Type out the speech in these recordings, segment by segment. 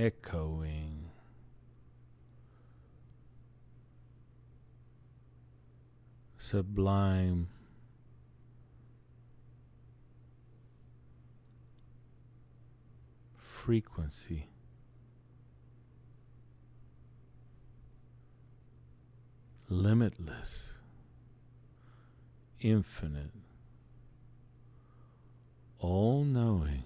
echoing, sublime frequency, limitless, infinite, all-knowing,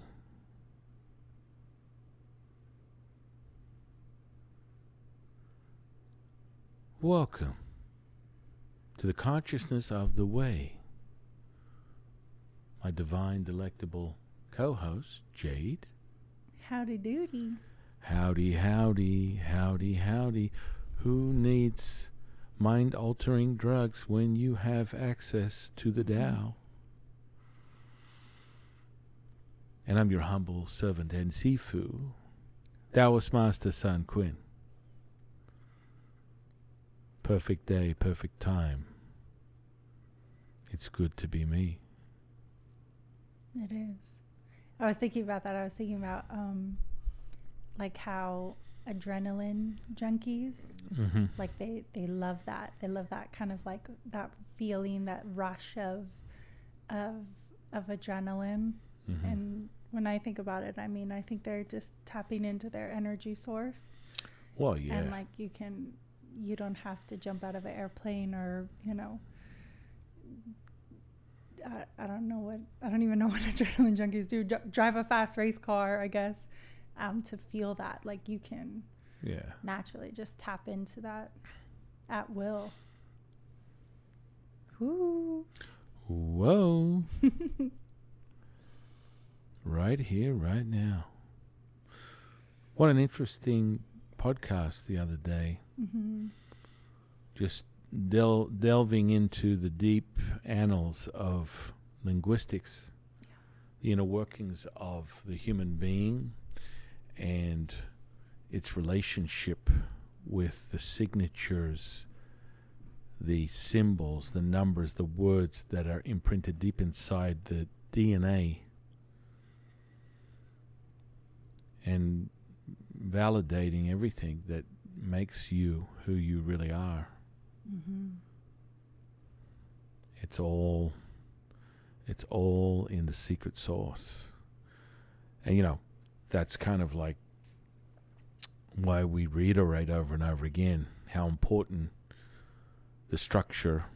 welcome to the consciousness of the way. My divine, delectable co-host, Jade. Howdy doody. Howdy, howdy, howdy, howdy. Who needs mind-altering drugs when you have access to the Tao? And I'm your humble servant and Sifu, Taoist Master San Quinn. Perfect day, perfect time. It's good to be me. It is. I was thinking about that. I was thinking about like how adrenaline junkies, like they love that. They love that kind of like that feeling, that rush of adrenaline. And when I think about it, I mean, I think they're just tapping into their energy source. Well, yeah. And like you don't have to jump out of an airplane or, you know, I don't even know what adrenaline junkies do. Drive a fast race car, I guess, to feel that. Like you can naturally just tap into that at will. Woo. Whoa. Right here, right now. What an interesting podcast the other day. Just delving into the deep annals of linguistics, the inner workings of the human being and its relationship with the signatures, the symbols, the numbers, the words that are imprinted deep inside the DNA, and validating everything that makes you who you really are. It's all in the secret source. And, you know, that's kind of like why we reiterate over and over again how important the structure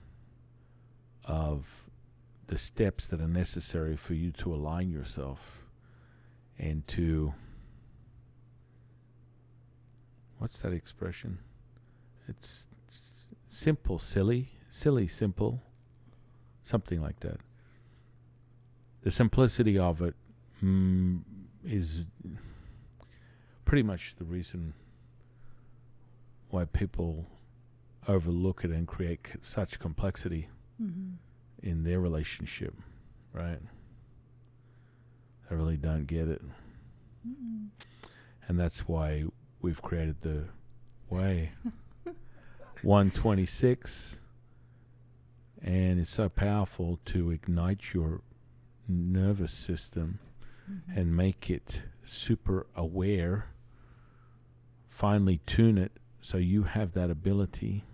of the steps that are necessary for you to align yourself and to, what's that expression? It's simple, silly, simple, something like that. The simplicity of it is pretty much the reason why people overlook it and create such complexity in their relationship, right? They really don't get it. And that's why we've created the way. 126, and it's so powerful to ignite your nervous system and make it super aware, finely tune it so you have that ability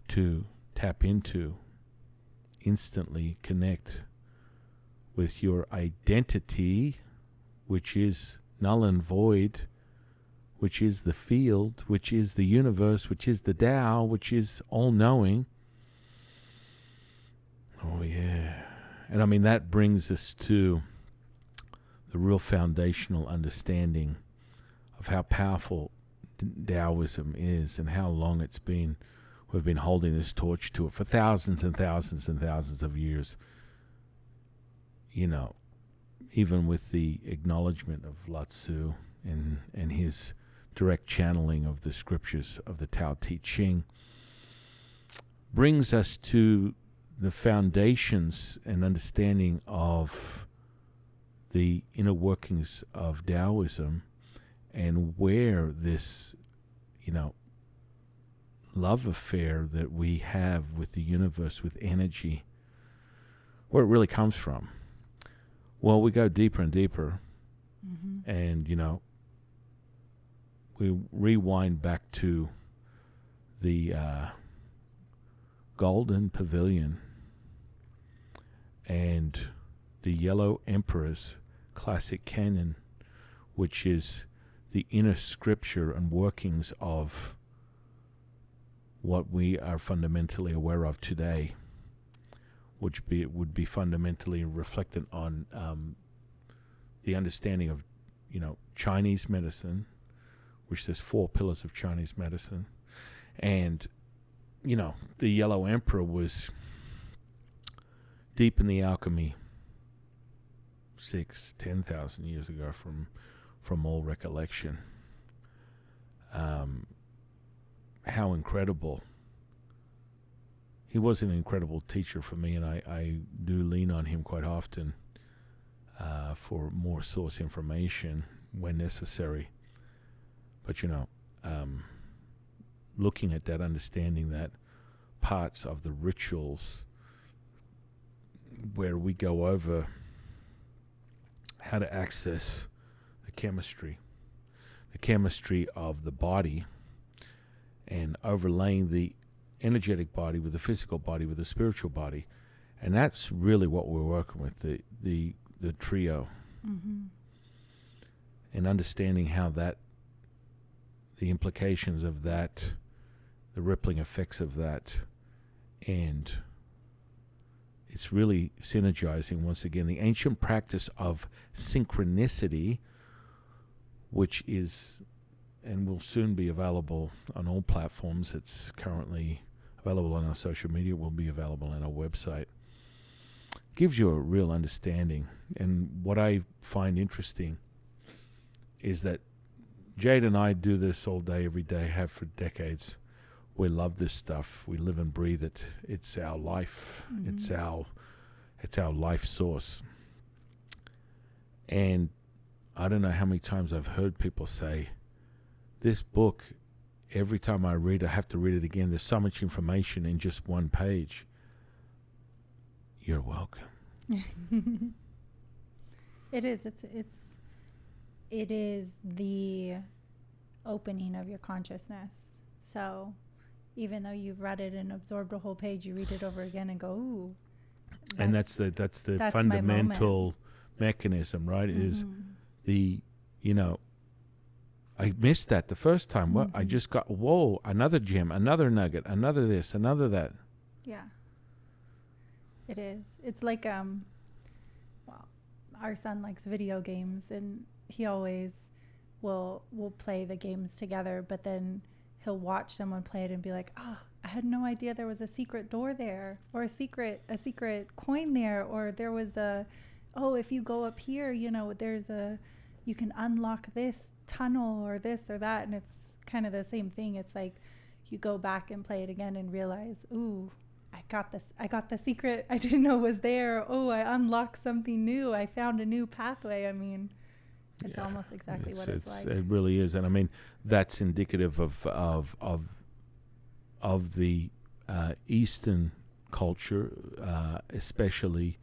to tap into, instantly connect with your identity, which is null and void, which is the field, which is the universe, which is the Tao, which is all-knowing. Oh, yeah. And I mean, that brings us to the real foundational understanding of how powerful Taoism is and how long it's been. We've been holding this torch to it for thousands and thousands and thousands of years. You know, even with the acknowledgement of Lao Tzu and his direct channeling of the scriptures of the Tao Te Ching, brings us to the foundations and understanding of the inner workings of Taoism and where this, you know, love affair that we have with the universe, with energy, where it really comes from. Well, we go deeper and deeper, and, you know, we rewind back to the Golden Pavilion and the Yellow Emperor's classic canon, which is the inner scripture and workings of what we are fundamentally aware of today, which would be fundamentally reflected on the understanding of, Chinese medicine, which there's 4 pillars of Chinese medicine. And, the Yellow Emperor was deep in the alchemy 10,000 years ago from all recollection. How incredible. He was an incredible teacher for me, and I do lean on him quite often for more source information when necessary. But, looking at that, understanding that parts of the rituals where we go over how to access the chemistry of the body, and overlaying the energetic body with the physical body with the spiritual body, and that's really what we're working with, the trio, and understanding how that, the implications of that, the rippling effects of that, and it's really synergizing once again the ancient practice of synchronicity, which is and will soon be available on all platforms. It's currently available on our social media, will be available on our website. Gives you a real understanding. And what I find interesting is that Jade and I do this all day, every day, have for decades. We love this stuff. We live and breathe it. It's our life. It's our life source. And I don't know how many times I've heard people say, this book, every time I read, I have to read it again. There's so much information in just one page. You're welcome. It is. It is the opening of your consciousness. So even though you've read it and absorbed a whole page, you read it over again and go, ooh. And that's the fundamental mechanism, right? Is the, I missed that the first time. Well, I just got, whoa, another gem, another nugget, another this, another that. Yeah. It is. It's like, well, our son likes video games, and he always will play the games together, but then he'll watch someone play it and be like, oh, I had no idea there was a secret door there, or a secret coin there, or there was if you go up here, you can unlock this tunnel or this or that. And it's kind of the same thing. It's like you go back and play it again and realize, ooh, I got the secret I didn't know was there. Oh, I unlocked something new. I found a new pathway. I mean, it's almost exactly what it's like. It really is. And I mean, that's indicative of the Eastern culture, especially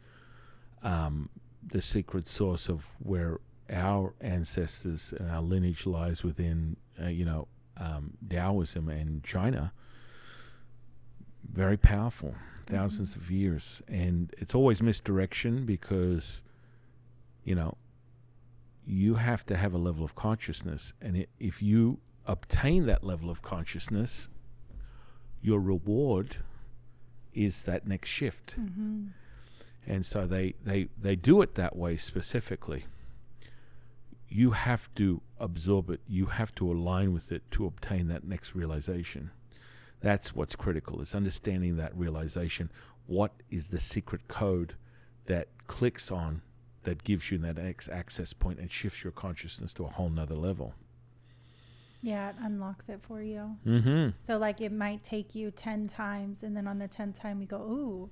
the secret source of where our ancestors and our lineage lies within, Taoism and China. Very powerful, thousands of years. And it's always misdirection because, you have to have a level of consciousness. And if you obtain that level of consciousness, your reward is that next shift. And so they do it that way specifically. You have to absorb it. You have to align with it to obtain that next realization. That's what's critical, is understanding that realization. What is the secret code that clicks on, that gives you that access point and shifts your consciousness to a whole nother level? Yeah, it unlocks it for you. So like it might take you 10 times, and then on the 10th time you go, ooh,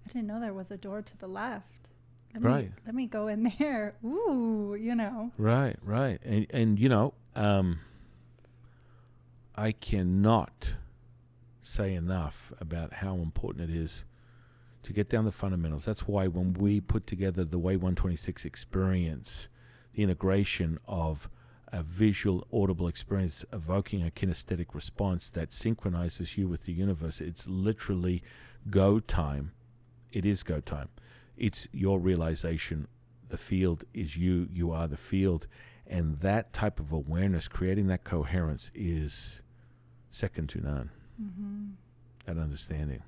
I didn't know there was a door to the left. Let me go in there. Ooh, Right. And I cannot say enough about how important it is to get down the fundamentals. That's why when we put together the Way 126 experience, the integration of a visual, audible experience evoking a kinesthetic response that synchronizes you with the universe. It's literally go time. It is go time. It's your realization. The field is you. You are the field. And that type of awareness, creating that coherence, is second to none. Mm-hmm. That understanding.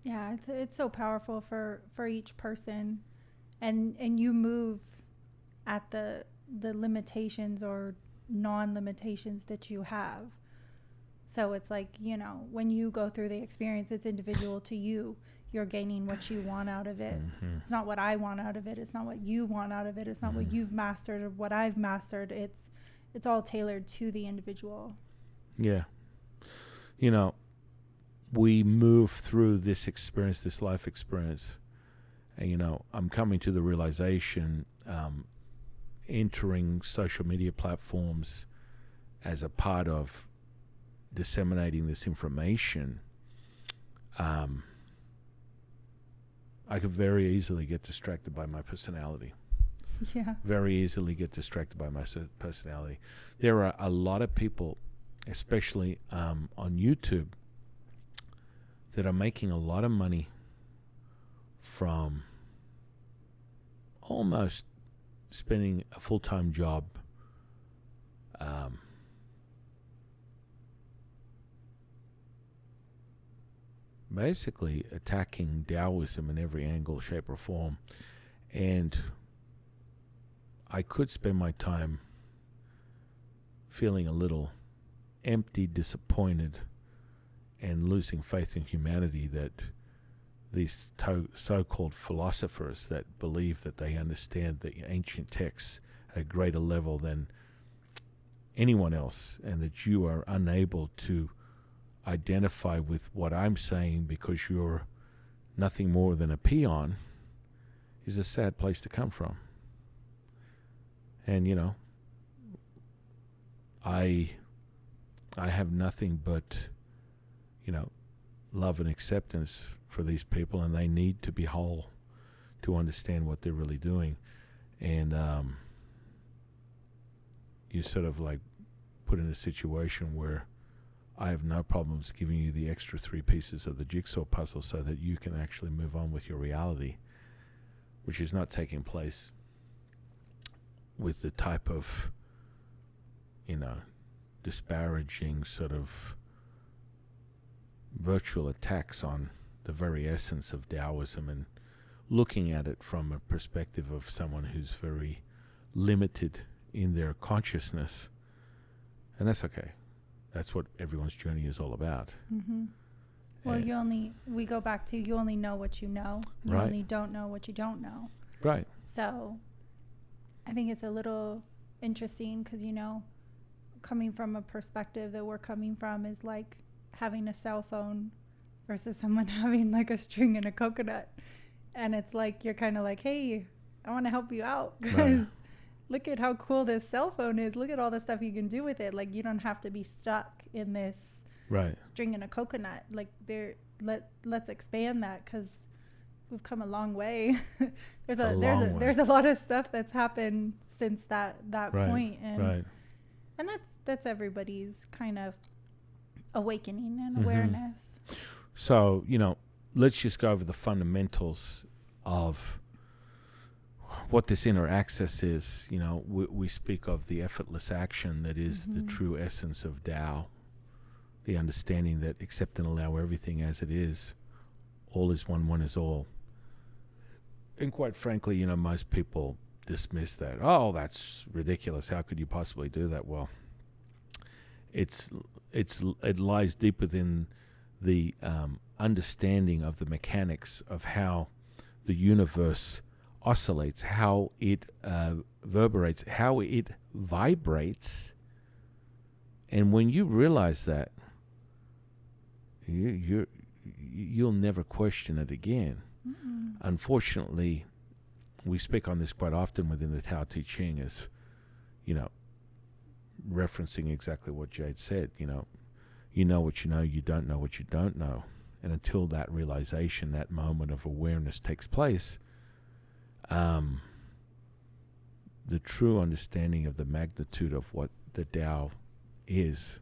Yeah, it's so powerful for each person, and you move at the limitations or non-limitations that you have. So it's like, you know, when you go through the experience, it's individual to you. You're gaining what you want out of it. Mm-hmm. It's not what I want out of it. It's not what you want out of it. It's not what you've mastered or what I've mastered. It's all tailored to the individual. Yeah. You know, we move through this experience, this life experience, and, you know, I'm coming to the realization, entering social media platforms as a part of disseminating this information, I could very easily get distracted by my personality. Yeah. Very easily get distracted by my personality. There are a lot of people, especially on YouTube, that are making a lot of money from almost spending a full-time job basically attacking Taoism in every angle, shape, or form. And I could spend my time feeling a little empty, disappointed, and losing faith in humanity, that these so-called philosophers that believe that they understand the ancient texts at a greater level than anyone else, and that you are unable to identify with what I'm saying because you're nothing more than a peon, is a sad place to come from. And, you know, I have nothing but, you know, love and acceptance for these people, and they need to be whole to understand what they're really doing. And you sort of like put in a situation where I have no problems giving you the extra 3 pieces of the jigsaw puzzle so that you can actually move on with your reality, which is not taking place with the type of, you know, disparaging sort of virtual attacks on the very essence of Taoism, and looking at it from a perspective of someone who's very limited in their consciousness. And that's okay. That's what everyone's journey is all about. Mm-hmm. Well, we go back to, you only know what you know. You Right. only don't know what you don't know. Right. So I think it's a little interesting because, you know, coming from a perspective that we're coming from is like having a cell phone versus someone having like a string and a coconut. And it's like, you're kind of like, hey, I want to help you out because look at how cool this cell phone is. Look at all the stuff you can do with it. Like, you don't have to be stuck in this string and a coconut. Like, let's expand that because we've come a long way. there's a lot of stuff that's happened since that point. And that's everybody's kind of awakening and awareness. So, you know, let's just go over the fundamentals of what this inner access is. You know, we speak of the effortless action that is the true essence of Tao, the understanding that accept and allow everything as it is. All is one, one is all. And quite frankly, you know, most people dismiss that. Oh, that's ridiculous. How could you possibly do that? Well, it lies deep within the understanding of the mechanics of how the universe oscillates, how it reverberates, how it vibrates. And when you realize that, you'll never question it again. Mm-mm. Unfortunately, we speak on this quite often within the Tao Te Ching, as, you know, referencing exactly what Jade said. You know what you know, you don't know what you don't know. And until that realization, that moment of awareness takes place, the true understanding of the magnitude of what the Tao is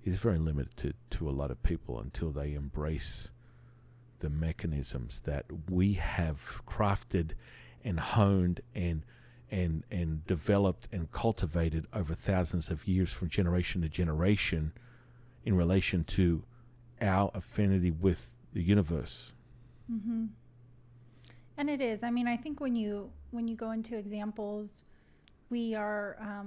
very limited to a lot of people until they embrace the mechanisms that we have crafted and honed and developed and cultivated over thousands of years from generation to generation in relation to our affinity with the universe. Mm-hmm. And it is. I mean, I think when you go into examples, we are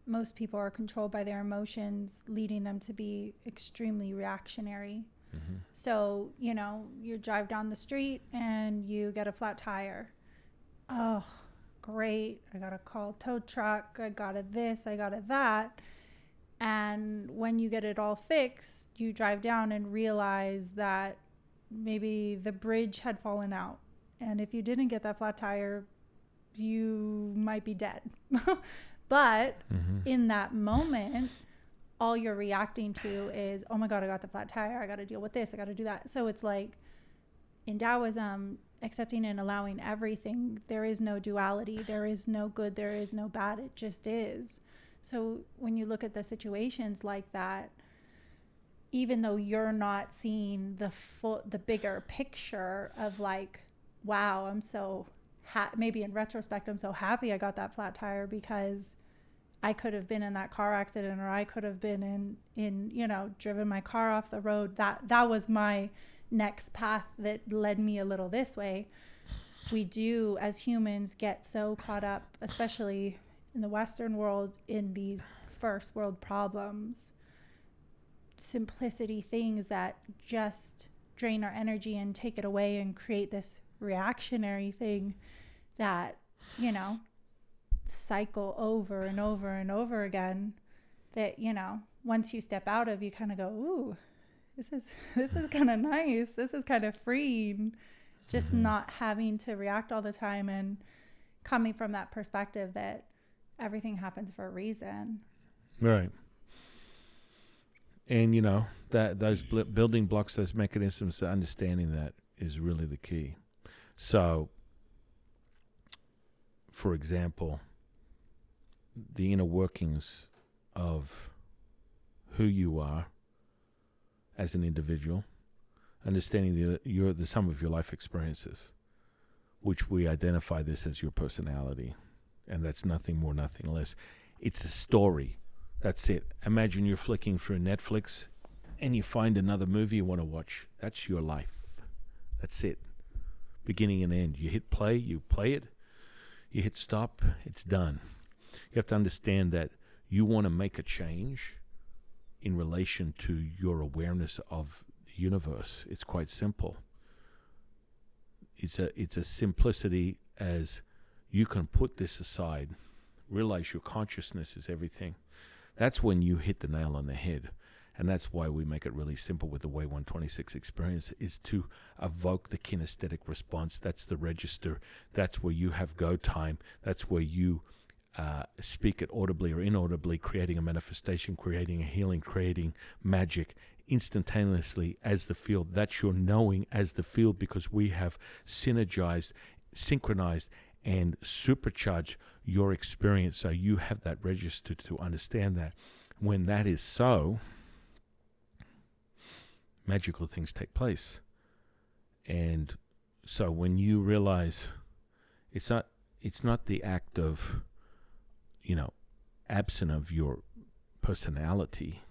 most people are controlled by their emotions, leading them to be extremely reactionary. Mm-hmm. So, you drive down the street and you get a flat tire. Oh, great. I got to call tow truck. I got it this, I got it that. And when you get it all fixed, you drive down and realize that maybe the bridge had fallen out. And if you didn't get that flat tire, you might be dead. But in that moment, all you're reacting to is, oh my God, I got the flat tire. I got to deal with this. I got to do that. So it's like in Taoism, accepting and allowing everything. There is no duality. There is no good. There is no bad. It just is. So when you look at the situations like that, even though you're not seeing the bigger picture of like, wow, I'm so maybe in retrospect, I'm so happy I got that flat tire because I could have been in that car accident, or I could have been in driven my car off the road. That was my next path that led me a little this way. We do, as humans, get so caught up, especially in the Western world, in these first world problems, simplicity things that just drain our energy and take it away and create this reactionary thing that, cycle over and over and over again, that, once you step out of, you kind of go, ooh, this is kind of nice. This is kind of freeing, just not having to react all the time and coming from that perspective that everything happens for a reason. Right. And, that those building blocks, those mechanisms, understanding that is really the key. So, for example, the inner workings of who you are as an individual, understanding the sum of your life experiences, which we identify this as your personality, and that's nothing more, nothing less. It's a story. That's it. Imagine you're flicking through Netflix and you find another movie you want to watch. That's your life. That's it. Beginning and end. You hit play, you play it. You hit stop, it's done. You have to understand that you want to make a change in relation to your awareness of the universe. It's quite simple. It's a simplicity as you can put this aside, realize your consciousness is everything. That's when you hit the nail on the head. And that's why we make it really simple with the Way 126 experience, is to evoke the kinesthetic response. That's the register. That's where you have go time. That's where you speak it audibly or inaudibly, creating a manifestation, creating a healing, creating magic instantaneously as the field. That's your knowing as the field, because we have synergized, synchronized, and supercharged your experience. So you have that register to understand that. When that is so, magical things take place. And so when you realize it's not the act of, absent of your personality.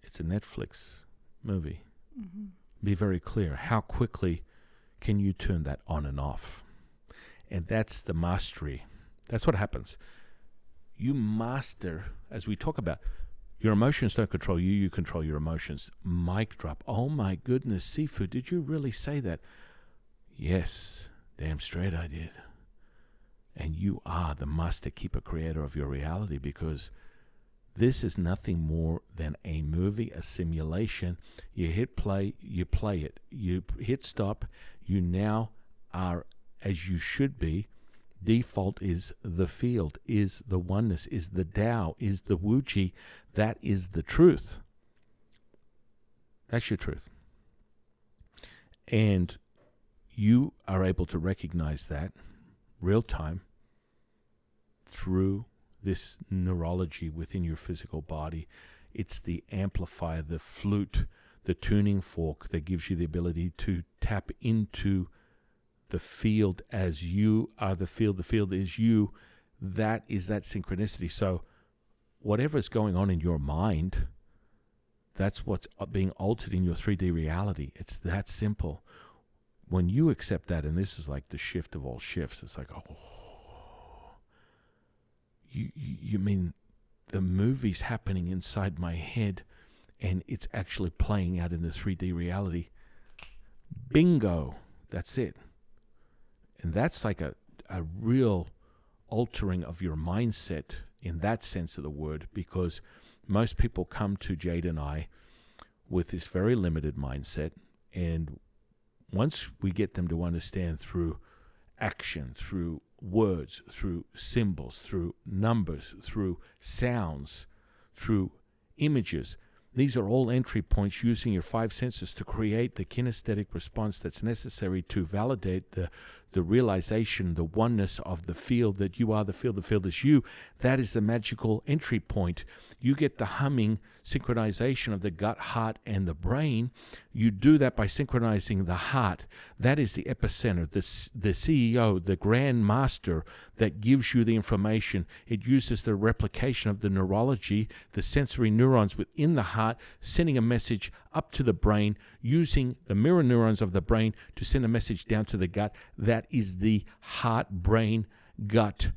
It's a Netflix movie. Mm-hmm. Be very clear. How quickly can you turn that on and off? And that's the mastery. That's what happens. You master, as we talk about, your emotions don't control you, you control your emotions. Mic drop. Oh my goodness, Sifu, did you really say that? Yes, damn straight I did. And you are the master keeper creator of your reality, because this is nothing more than a movie, a simulation. You hit play, you play it. You hit stop, you now are as you should be. Default is the field, is the oneness, is the Tao, is the Wuji. That is the truth. That's your truth. And you are able to recognize that real time through this neurology within your physical body. It's the amplifier, the flute, the tuning fork that gives you the ability to tap into the field as you are the field is you. That is that synchronicity. So whatever is going on in your mind, that's what's being altered in your 3D reality. It's that simple. When you accept that, and this is like the shift of all shifts, it's like, oh, you mean the movie's happening inside my head and it's actually playing out in the 3D reality. Bingo. That's it. And that's like a real altering of your mindset in that sense of the word, because most people come to Jade and I with this very limited mindset, and once we get them to understand through action, through words, through symbols, through numbers, through sounds, through images, these are all entry points using your five senses to create the kinesthetic response that's necessary to validate the realization, the oneness of the field, that you are the field is you. That is the magical entry point. You get the humming synchronization of the gut, heart, and the brain. You do that by synchronizing the heart. That is the epicenter, the CEO, the grand master that gives you the information. It uses the replication of the neurology, the sensory neurons within the heart, sending a message up to the brain, using the mirror neurons of the brain to send a message down to the gut. That is the heart-brain-gut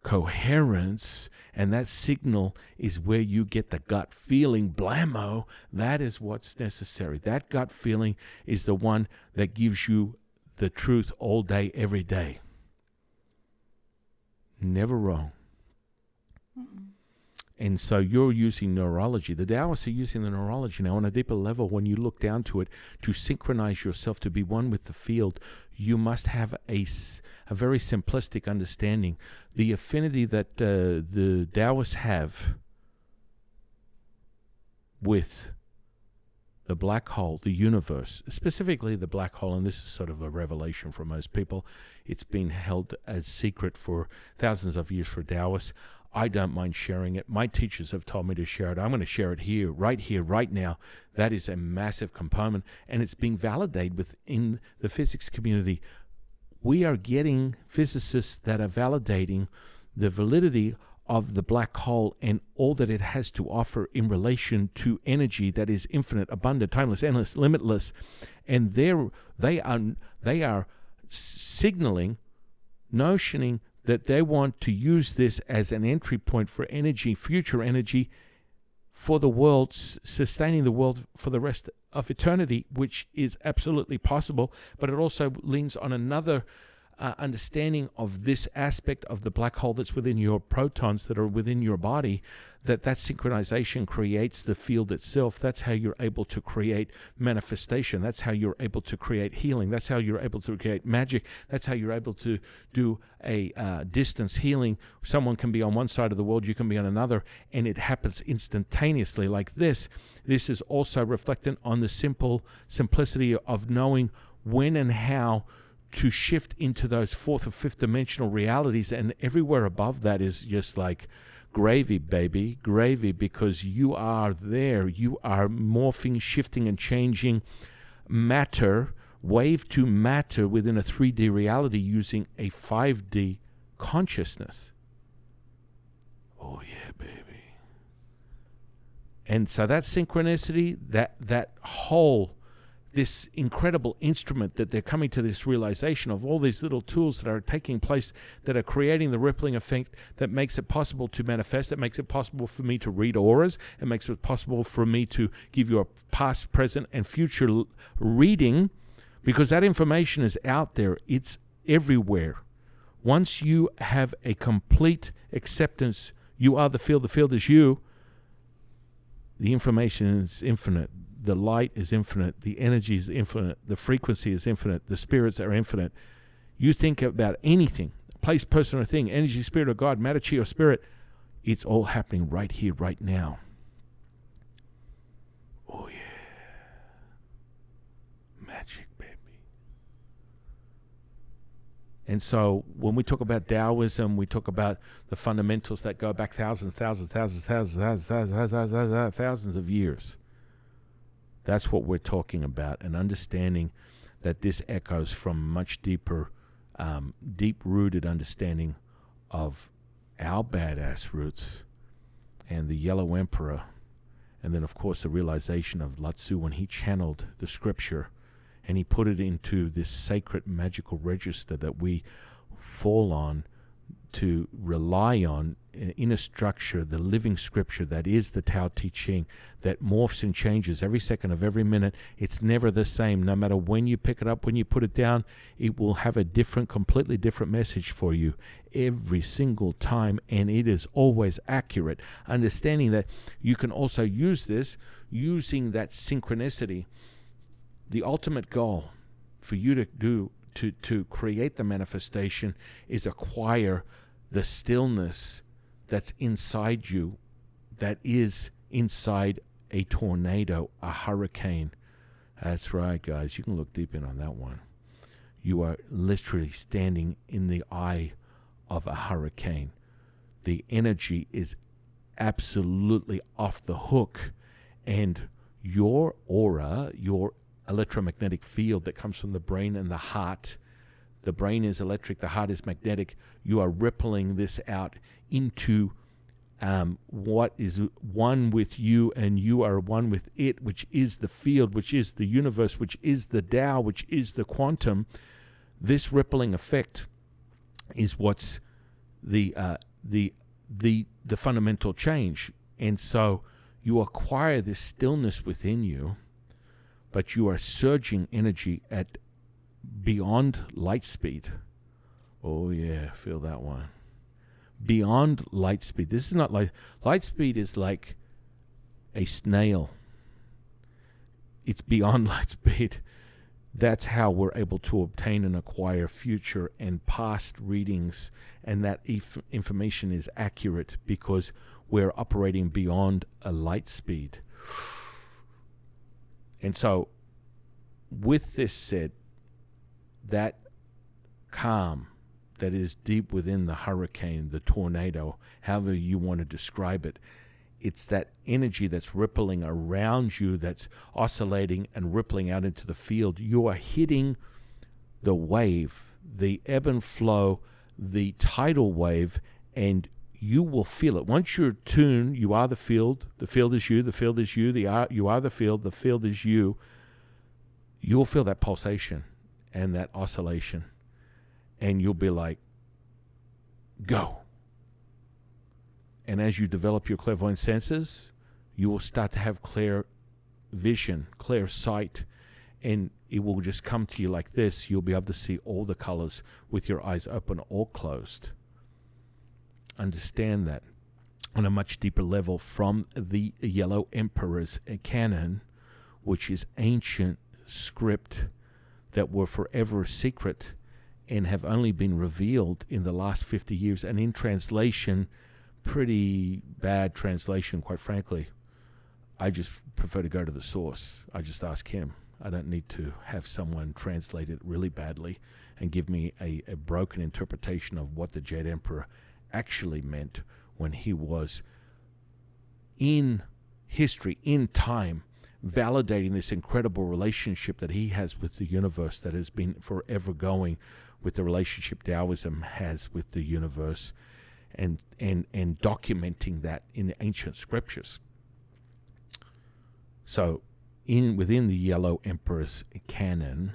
coherence, and that signal is where you get the gut feeling. Blammo. That is what's necessary. That gut feeling is the one that gives you the truth all day, every day. Never wrong. Mm-mm. And so you're using neurology. The Taoists are using the neurology now on a deeper level. When you look down to it, to synchronize yourself, to be one with the field, you must have a very simplistic understanding. The affinity that the Taoists have with the black hole, the universe, specifically the black hole, and this is sort of a revelation for most people. It's been held as secret for thousands of years for Taoists. I don't mind sharing it. My teachers have told me to share it. I'm going to share it here, right now. That is a massive component, and it's being validated within the physics community. We are getting physicists that are validating the validity of the black hole and all that it has to offer in relation to energy that is infinite, abundant, timeless, endless, limitless. And they are signaling, notioning that they want to use this as an entry point for energy, future energy, for the world, sustaining the world for the rest of eternity, which is absolutely possible. But it also leans on another understanding of this aspect of the black hole that's within your protons that are within your body, that synchronization creates the field itself. That's how you're able to create manifestation. That's how you're able to create healing. That's how you're able to create magic. That's how you're able to do a distance healing. Someone can be on one side of the world, you can be on another, and it happens instantaneously like this. This is also reflected on the simplicity of knowing when and how to shift into those fourth or fifth dimensional realities, and everywhere above that is just like gravy, baby, gravy, because you are there. You are morphing, shifting, and changing matter, wave to matter within a 3D reality using a 5D consciousness. Oh yeah, baby. And so that synchronicity, that whole, this incredible instrument that they're coming to this realization of all these little tools that are taking place, that are creating the rippling effect that makes it possible to manifest, that makes it possible for me to read auras, it makes it possible for me to give you a past, present, and future reading, because that information is out there. It's everywhere. Once you have a complete acceptance, you are the field is you, the information is infinite. The light is infinite. The energy is infinite. The frequency is infinite. The spirits are infinite. You think about anything, place, person, or thing, energy, spirit, or God, matter, chi, or spirit, it's all happening right here, right now. Oh, yeah. Magic, baby. And so when we talk about Taoism, we talk about the fundamentals that go back thousands of years. That's what we're talking about, and understanding that this echoes from much deeper, deep-rooted understanding of our badass roots and the Yellow Emperor. And then, of course, the realization of Lao Tzu when he channeled the scripture and he put it into this sacred magical register that we fall on to rely on in a structure, the living scripture that is the Tao Te Ching, that morphs and changes every second of every minute. It's never the same. No matter when you pick it up, when you put it down, it will have a different, completely different message for you every single time, and it is always accurate. Understanding that you can also use this, using that synchronicity. The ultimate goal for you to do, to create the manifestation, is acquire the stillness that's inside you, that is inside a tornado, a hurricane. That's right, guys. You can look deep in on that one. You are literally standing in the eye of a hurricane. The energy is absolutely off the hook, and your aura, your electromagnetic field that comes from the brain and the heart. The brain is electric, the heart is magnetic. You are rippling this out into what is one with you, and you are one with it, which is the field, which is the universe, which is the Tao, which is the quantum. This rippling effect is what's the fundamental change. And so you acquire this stillness within you, but you are surging energy at beyond light speed. Oh yeah, feel that one. Beyond light speed. This is not like light speed is like a snail. It's beyond light speed. That's how we're able to obtain and acquire future and past readings, and that information is accurate because we're operating beyond a light speed. And so, with this said, that calm that is deep within the hurricane, the tornado, however you want to describe it, it's that energy that's rippling around you, that's oscillating and rippling out into the field. You are hitting the wave, the ebb and flow, the tidal wave, and you will feel it. Once you're tuned, you are the field is you, the field is you, you are the field is you. You'll feel that pulsation and that oscillation, and you'll be like, go. And as you develop your clairvoyant senses, you will start to have clear vision, clear sight, and it will just come to you like this. You'll be able to see all the colors with your eyes open or closed. Understand that on a much deeper level from the Yellow Emperor's canon, which is ancient script that were forever secret and have only been revealed in the last 50 years, and in translation, pretty bad translation, quite frankly. I just prefer to go to the source. I just ask him. I don't need to have someone translate it really badly and give me a broken interpretation of what the Jade Emperor actually meant when he was in history, in time, validating this incredible relationship that he has with the universe that has been forever going, with the relationship Taoism has with the universe, and documenting that in the ancient scriptures. So within the Yellow Emperor's canon,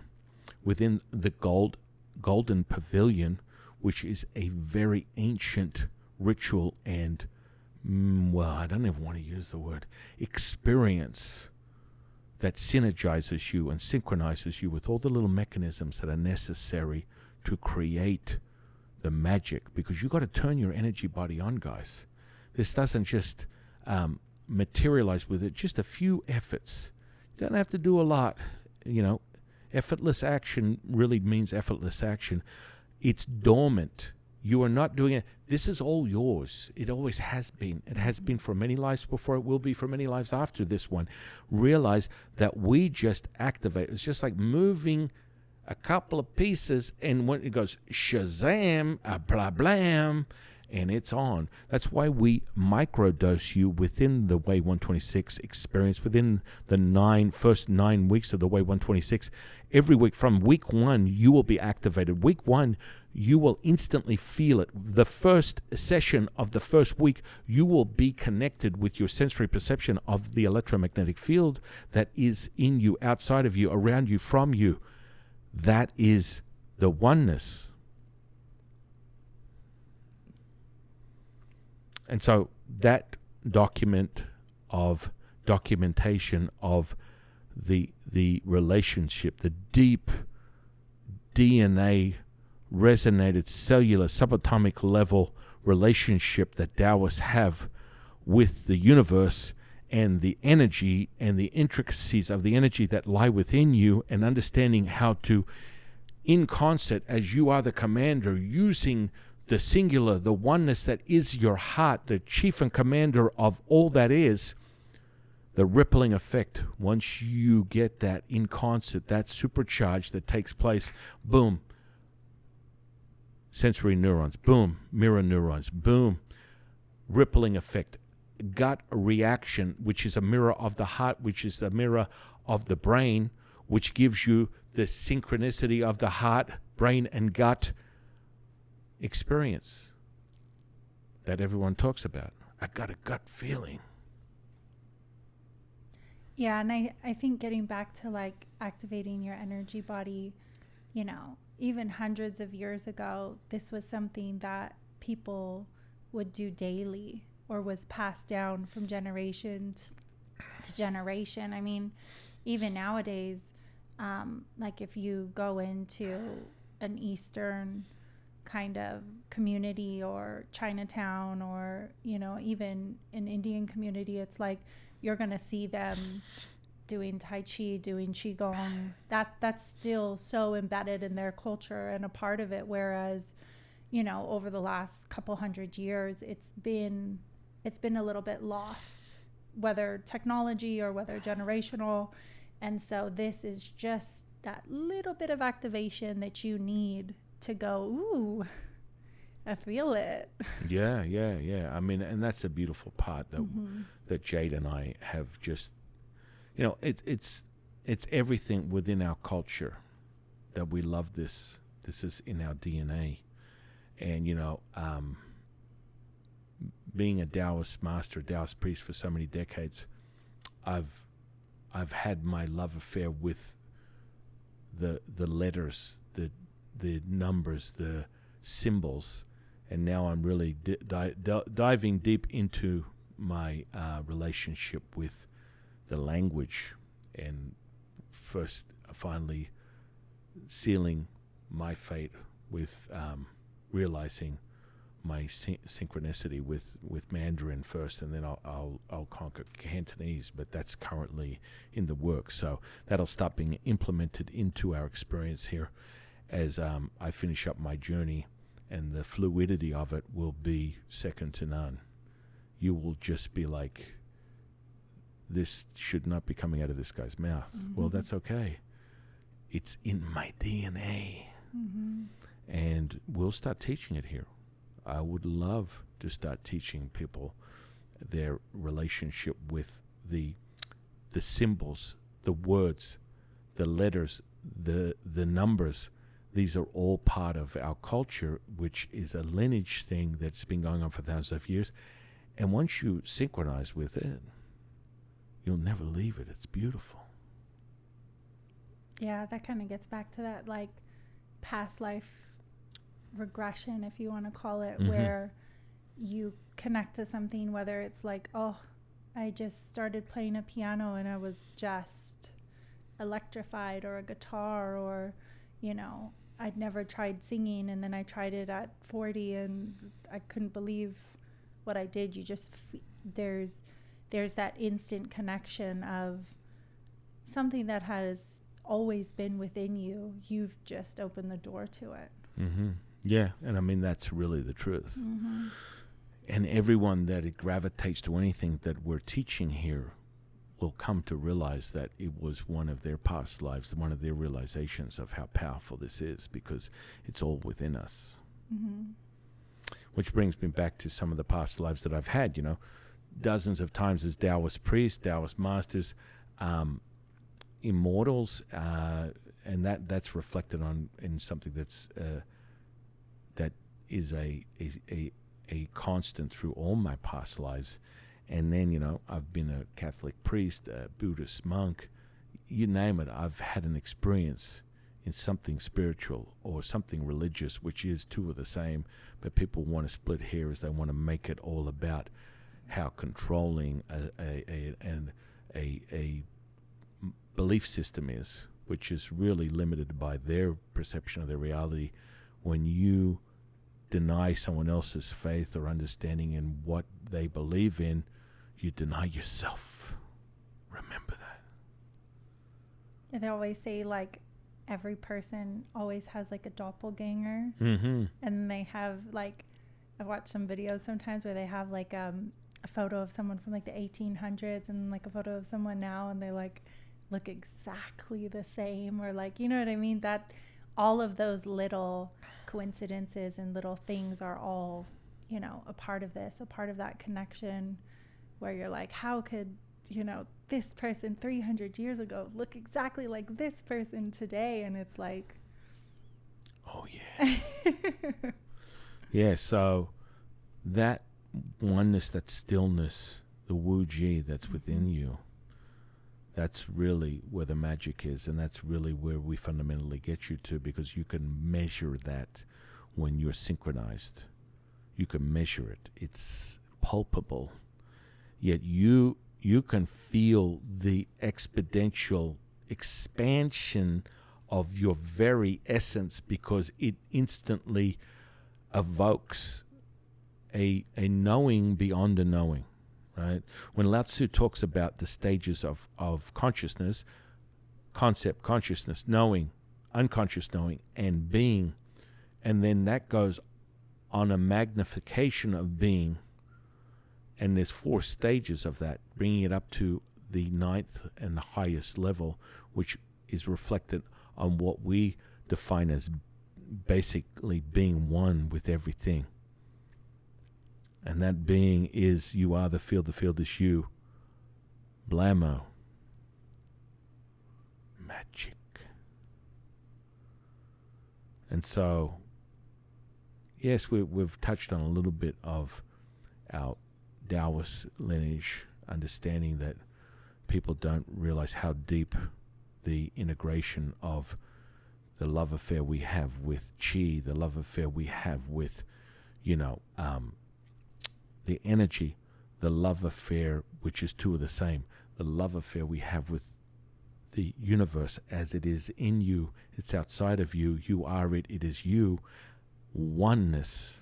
within the Golden Pavilion, which is a very ancient ritual and, I don't even want to use the word, experience that synergizes you and synchronizes you with all the little mechanisms that are necessary to create the magic, because you got to turn your energy body on, guys. This doesn't just materialize with it, just a few efforts. You don't have to do a lot, effortless action really means effortless action. It's dormant. You are not doing it. This is all yours. It always has been. It has been for many lives before. It will be for many lives after this one. Realize that we just activate. It's just like moving a couple of pieces, and when it goes shazam, blah blam, and it's on. That's why we microdose you within the Way 126 experience, within the first 9 weeks of the Way 126. Every week, from week 1, you will be activated. Week 1, you will instantly feel it. The first session of the first week, you will be connected with your sensory perception of the electromagnetic field that is in you, outside of you, around you, from you. That is the oneness. And so that documentation of the relationship, the deep DNA resonated cellular subatomic level relationship that Taoists have with the universe, and the energy and the intricacies of the energy that lie within you, and understanding how to, in concert, as you are the commander, using the singular, the oneness that is your heart, the chief and commander of all that is, the rippling effect, once you get that in concert, that supercharge that takes place, boom, sensory neurons, boom, mirror neurons, boom, rippling effect, gut reaction, which is a mirror of the heart, which is a mirror of the brain, which gives you the synchronicity of the heart, brain, and gut experience that everyone talks about. I got a gut feeling. Yeah, and I think getting back to like activating your energy body, you know, even hundreds of years ago, this was something that people would do daily, or was passed down from generation to generation. I mean, even nowadays, like if you go into an Eastern kind of community, or Chinatown, or, you know, even an Indian community, it's like you're going to see them doing Tai Chi, doing Qigong. That's still so embedded in their culture and a part of it. Whereas, you know, over the last couple hundred years, it's been a little bit lost, whether technology or whether generational. And so this is just that little bit of activation that you need to go, ooh, I feel it. Yeah. I mean, and that's a beautiful part that that Jade and I have just, you know, it's everything within our culture that we love this. This is in our DNA. And, you know, being a Taoist master, Taoist priest for so many decades, I've had my love affair with the letters, the numbers, the symbols, and now I'm really diving deep into my relationship with the language, and finally sealing my fate with realizing my synchronicity with Mandarin first, and then I'll conquer Cantonese, but that's currently in the works. So that'll start being implemented into our experience here as I finish up my journey, and the fluidity of it will be second to none. You will just be like, this should not be coming out of this guy's mouth. Well, that's okay. It's in my DNA. And we'll start teaching it here. I would love to start teaching people their relationship with the symbols, the words, the letters, the numbers. These are all part of our culture, which is a lineage thing that's been going on for thousands of years. And once you synchronize with it, you'll never leave it. It's beautiful. Yeah, that kind of gets back to that, like, past life regression, if you want to call it, where you connect to something, whether it's like, oh, I just started playing a piano and I was just electrified, or a guitar, or, you know, I'd never tried singing and then I tried it at 40 and I couldn't believe what I did. You just there's that instant connection of something that has always been within you. You've just opened the door to it. Yeah, and I mean, that's really the truth. And everyone that it gravitates to anything that we're teaching here, will come to realize that it was one of their past lives, one of their realizations of how powerful this is, because it's all within us. Mm-hmm. Which brings me back to some of the past lives that I've had, dozens of times as Taoist priests, Taoist masters, immortals, and that's reflected in something that is a constant through all my past lives. And then, I've been a Catholic priest, a Buddhist monk, you name it. I've had an experience in something spiritual or something religious, which is two of the same, but people want to split hairs. They want to make it all about how controlling a belief system is, which is really limited by their perception of their reality. When you deny someone else's faith or understanding in what they believe in, you deny yourself. Remember that. Yeah, they always say, like, every person always has, like, a doppelganger. Mm-hmm. And they have, like, I watch some videos sometimes where they have, like, a photo of someone from, like, the 1800s and, like, a photo of someone now, and they, like, look exactly the same, or, like, you know what I mean? That all of those little coincidences and little things are all, a part of this, a part of that connection, where you're like, how could, this person 300 years ago look exactly like this person today? And it's like, oh yeah. Yeah, so that oneness, that stillness, the Wu Ji that's within you, that's really where the magic is, and that's really where we fundamentally get you to, because you can measure that when you're synchronized. You can measure it. It's palpable. Yet you can feel the exponential expansion of your very essence, because it instantly evokes a knowing beyond a knowing, right? When Lao Tzu talks about the stages of consciousness, concept consciousness, knowing, unconscious knowing, and being, and then that goes on a magnification of being, and there's 4 stages of that, bringing it up to the 9th and the highest level, which is reflected on what we define as basically being one with everything. And that being is, you are the field is you. Blammo. Magic. And so, yes, we've touched on a little bit of our Taoist lineage, understanding that people don't realize how deep the integration of the love affair we have with Qi, the love affair we have with, the energy, the love affair, which is two of the same, the love affair we have with the universe as it is in you, it's outside of you, you are it, it is you, oneness.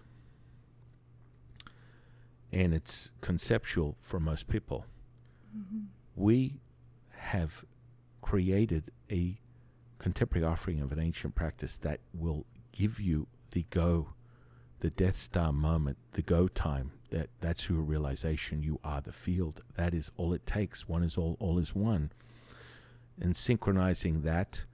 And it's conceptual for most people. Mm-hmm. We have created a contemporary offering of an ancient practice that will give you the Death Star moment, the go time. That's your realization. You are the field. That is all it takes. One is all is one. And synchronizing that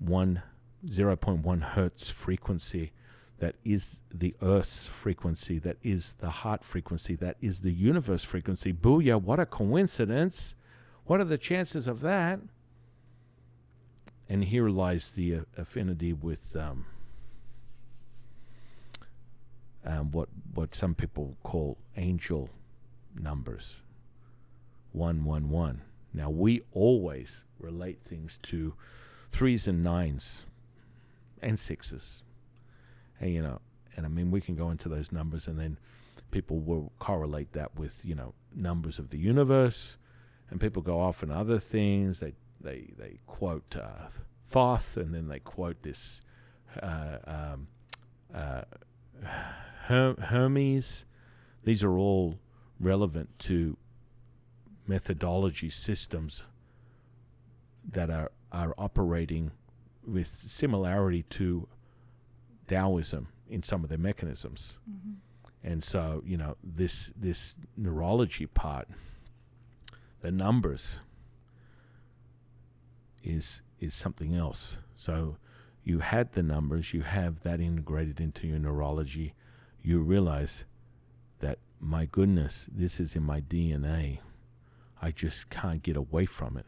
0.1 hertz frequency, that is the Earth's frequency, that is the heart frequency, that is the universe frequency. Booyah, what a coincidence. What are the chances of that? And here lies the affinity with what some people call angel numbers, 111. Now, we always relate things to 3s and 9s and 6s. And, and I mean, we can go into those numbers, and then people will correlate that with, numbers of the universe, and people go off on other things. They quote Thoth, and then they quote this Hermes. These are all relevant to methodology systems that are operating with similarity to Taoism in some of their mechanisms. Mm-hmm. And so, this neurology part, the numbers, is something else. So you had the numbers, you have that integrated into your neurology. You realize that, my goodness, this is in my DNA. I just can't get away from it.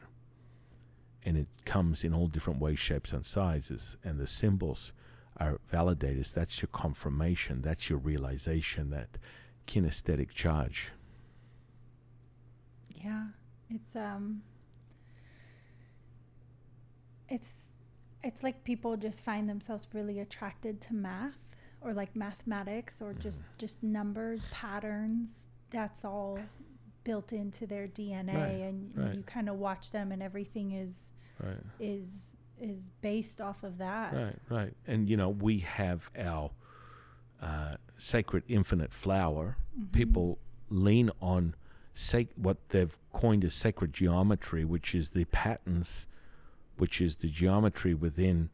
And it comes in all different ways, shapes, and sizes. And the symbols are validators. That's your confirmation. That's your realization, that kinesthetic charge. Yeah, it's like people just find themselves really attracted to math, or like mathematics, or just numbers, patterns. That's all built into their DNA, and you kind of watch them, and everything is based off of that. Right. And we have our sacred infinite flower. People lean on what they've coined as sacred geometry, which is the patterns, which is the geometry within,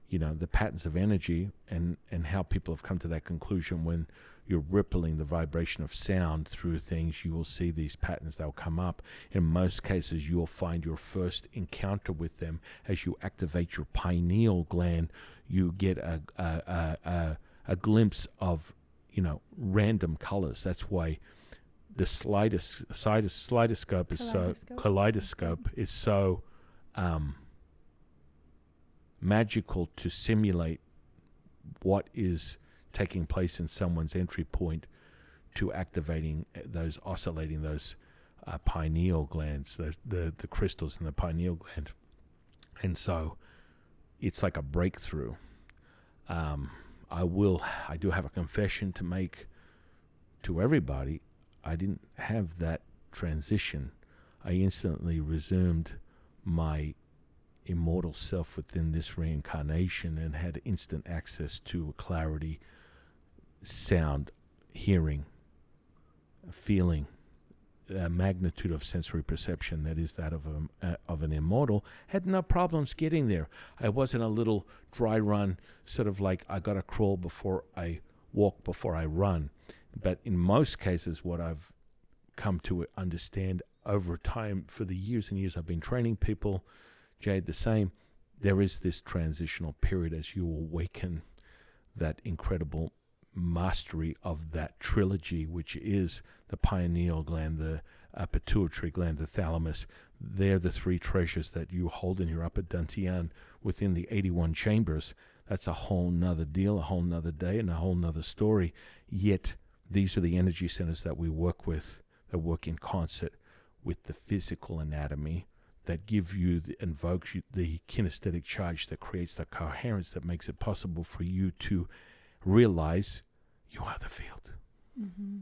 the patterns of energy, and how people have come to that conclusion. When you're rippling the vibration of sound through things, you will see these patterns. They'll come up. In most cases, you'll find your first encounter with them as you activate your pineal gland. You get a glimpse of, random colors. That's why the kaleidoscope is so magical to simulate what is taking place in someone's entry point to activating oscillating those pineal glands, the crystals in the pineal gland. And so it's like a breakthrough. I do have a confession to make to everybody. I didn't have that transition. I instantly resumed my immortal self within this reincarnation and had instant access to clarity, sound, hearing, feeling, a magnitude of sensory perception that is that of an immortal. Had no problems getting there. I wasn't a little dry run, sort of like I gotta crawl before I walk, before I run. But in most cases, what I've come to understand over time, for the years and years I've been training people, Jade, the same, there is this transitional period as you awaken that incredible mastery of that trilogy, which is the pineal gland, the pituitary gland, the thalamus. They're the three treasures that you hold in your upper dantian within the 81 chambers. That's a whole nother deal, a whole nother day, and a whole nother story. Yet these are the energy centers that we work with, that work in concert with the physical anatomy, that invokes you the kinesthetic charge that creates the coherence that makes it possible for you to realize you are the field. Mm-hmm.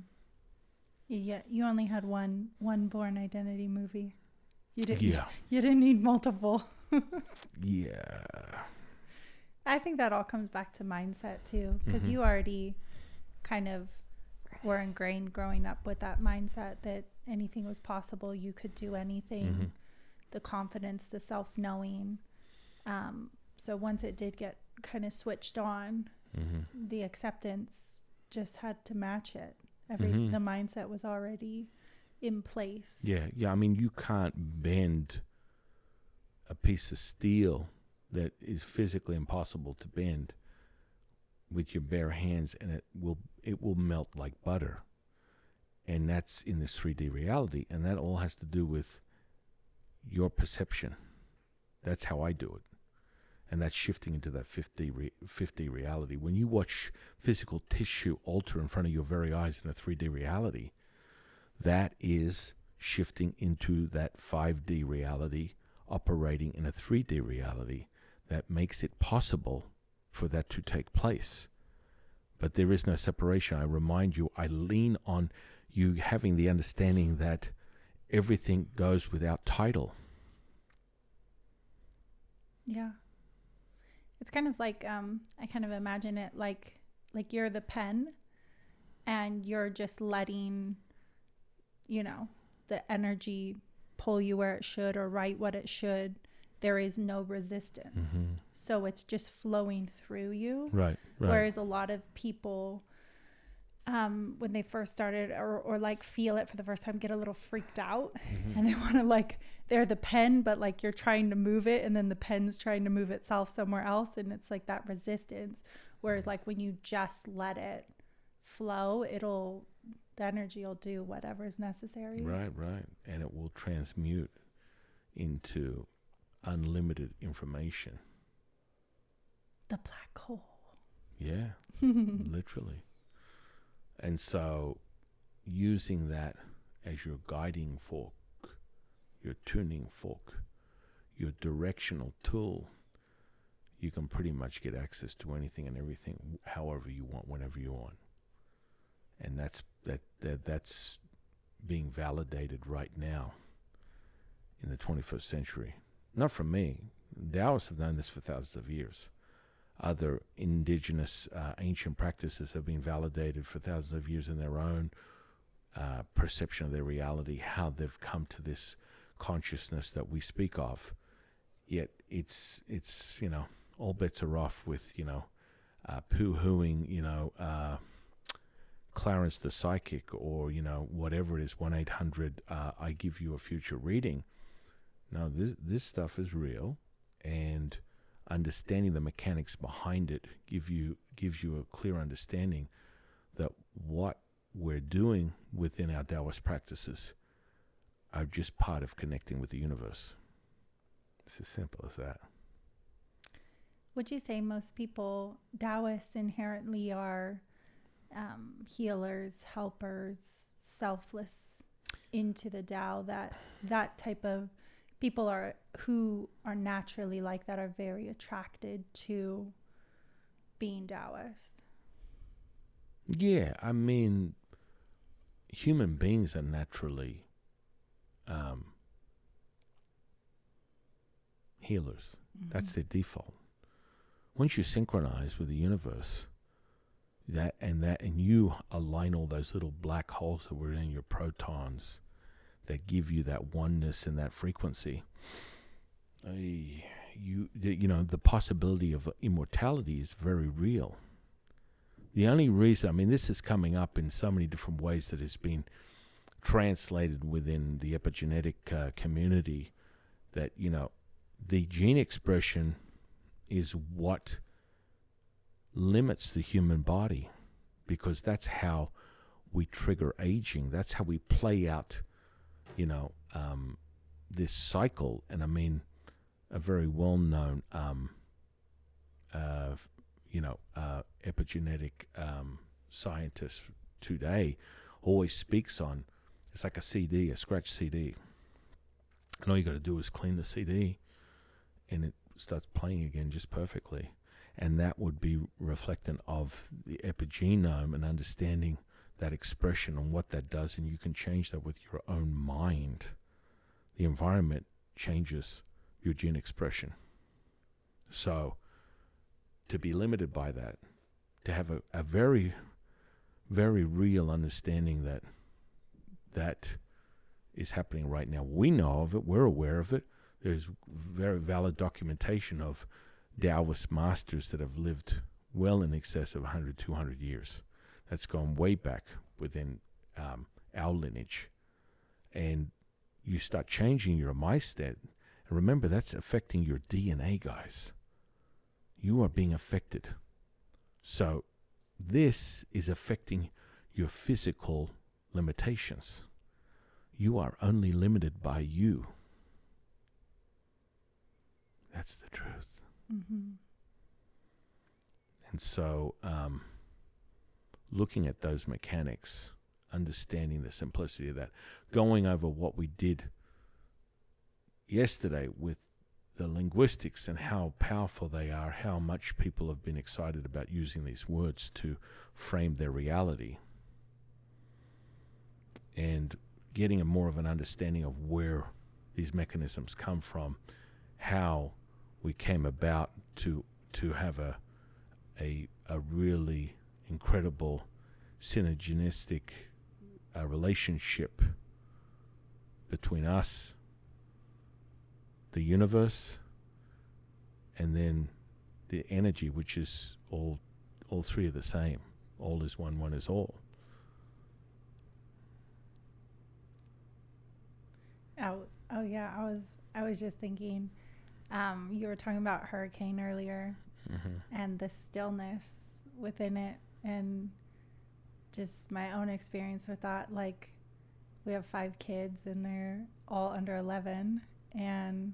Yeah, you only had one Born Identity movie. You didn't need multiple. Yeah. I think that all comes back to mindset too, because you already kind of were ingrained growing up with that mindset that anything was possible. You could do anything. The confidence, the self-knowing. So once it did get kind of switched on, the acceptance just had to match it. The mindset was already in place. Yeah. I mean, you can't bend a piece of steel that is physically impossible to bend with your bare hands, and it will melt like butter. And that's in this 3D reality, and that all has to do with your perception. That's how I do it. And that's shifting into that 5D reality. When you watch physical tissue alter in front of your very eyes in a 3D reality, that is shifting into that 5D reality, operating in a 3D reality that makes it possible for that to take place. But there is no separation. I remind you, I lean on you having the understanding that everything goes without title. Yeah. It's kind of like, I kind of imagine it like you're the pen and you're just letting, the energy pull you where it should or write what it should. There is no resistance. So it's just flowing through you. Right. Whereas a lot of people, when they first started or like feel it for the first time, get a little freaked out, Mm-hmm. and they want to like, they're the pen, but like you're trying to move it and then the pen's trying to move itself somewhere else. And it's like that resistance. Whereas like when you just let it flow, the energy will do whatever is necessary. Right. And it will transmute into unlimited information. The black hole. Yeah, literally. And so using that as your guiding fork, your tuning fork, your directional tool, you can pretty much get access to anything and everything however you want, whenever you want. And that's being validated right now in the 21st century. Not from me. Taoists have known this for thousands of years. Other indigenous ancient practices have been validated for thousands of years in their own perception of their reality, how they've come to this consciousness that we speak of. Yet it's all bets are off with poo-hooing Clarence the Psychic, or whatever it is, 1-800 I give you a future reading. No, this stuff is real, and understanding the mechanics behind it gives you a clear understanding that what we're doing within our Taoist practices are just part of connecting with the universe. It's as simple as that. Would you say most people, Taoists inherently are healers, helpers, selfless into the Tao, that type of people who are naturally like that, are very attracted to being Taoist? Yeah, I mean, human beings are naturally healers. Mm-hmm. That's their default. Once you synchronize with the universe, and you align all those little black holes that were in your protons that give you that oneness and that frequency, the possibility of immortality is very real. The only reason, this is coming up in so many different ways that has been translated within the epigenetic community, that, the gene expression is what limits the human body, because that's how we trigger aging. That's how we play out, this cycle. And a very well-known, epigenetic scientist today always speaks on, it's like a CD, a scratch CD. And all you got to do is clean the CD, and it starts playing again just perfectly. And that would be reflectant of the epigenome and understanding that expression and what that does. And you can change that with your own mind. The environment changes your gene expression. So to be limited by that, to have a very, very real understanding that is happening right now. We know of it. We're aware of it. There's very valid documentation of Taoist masters that have lived well in excess of 100, 200 years. That's gone way back within our lineage. And you start changing your mindset. And remember, that's affecting your DNA, guys. You are being affected. So this is affecting your physical limitations. You are only limited by you. That's the truth. Mm-hmm. And so looking at those mechanics, understanding the simplicity of that, going over what we did yesterday with the linguistics and how powerful they are, how much people have been excited about using these words to frame their reality, and getting a more of an understanding of where these mechanisms come from, how we came about to have a really incredible synergistic relationship between us, the universe, and then the energy, which is all three are the same. All is one, one is all. yeah, I was just thinking, you were talking about hurricane earlier, and the stillness within it, and just my own experience with that. Like, we have 5 kids and they're all under 11, and